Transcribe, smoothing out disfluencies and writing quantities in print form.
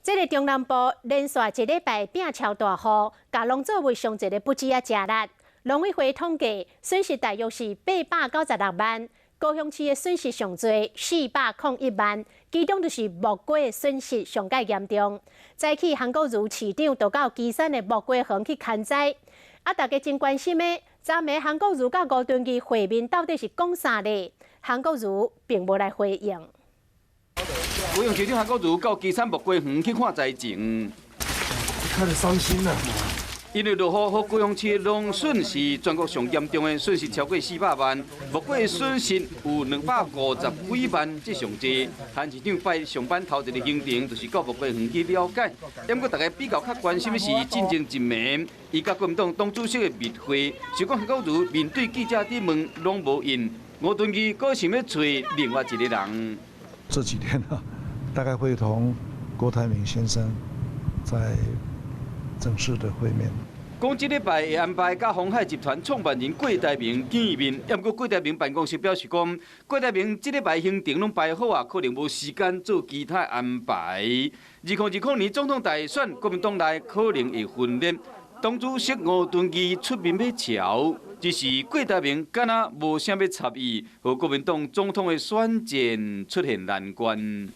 这个中南部连续一礼拜变超大雨，甲农作物上一个不止啊吃力。农委会统计损失大约是896万，高雄市的损失上多401万，其中就是木瓜的损失上介严重。早起韩国瑜市长就到基山的木瓜园去看灾，大家真关心的，昨暝韩国瑜甲吴敦义会面到底是讲啥呢？韩国瑜并无来回应。 高雄市长韩国瑜到基山木瓜园去看灾情，看得伤心啊！因为落雨，高雄市的农损是全国上严重的损失，超过400万。木瓜的损失有250几万，这上济。韩市长拜上班头一个行程，就是到木瓜园去了解。不过大家比较关心的是，进前一暝，伊甲国民党党主席的密会，是讲韩国瑜面对记者提问拢无应，吴敦义阁想要找另外一个人。这几天啊，大概会同郭台铭先生在正式的会面。 讲这礼拜会安排甲鸿海集团创办人郭台铭见面，不过郭台铭办公室表示讲，郭台铭这礼拜行程拢排好啊，可能无时间做其他安排。2020年总统大选，国民党内可能会分裂，党主席吴敦义出面要桥，只是郭台铭敢若无啥要插伊，和国民党总统的选战出现难关。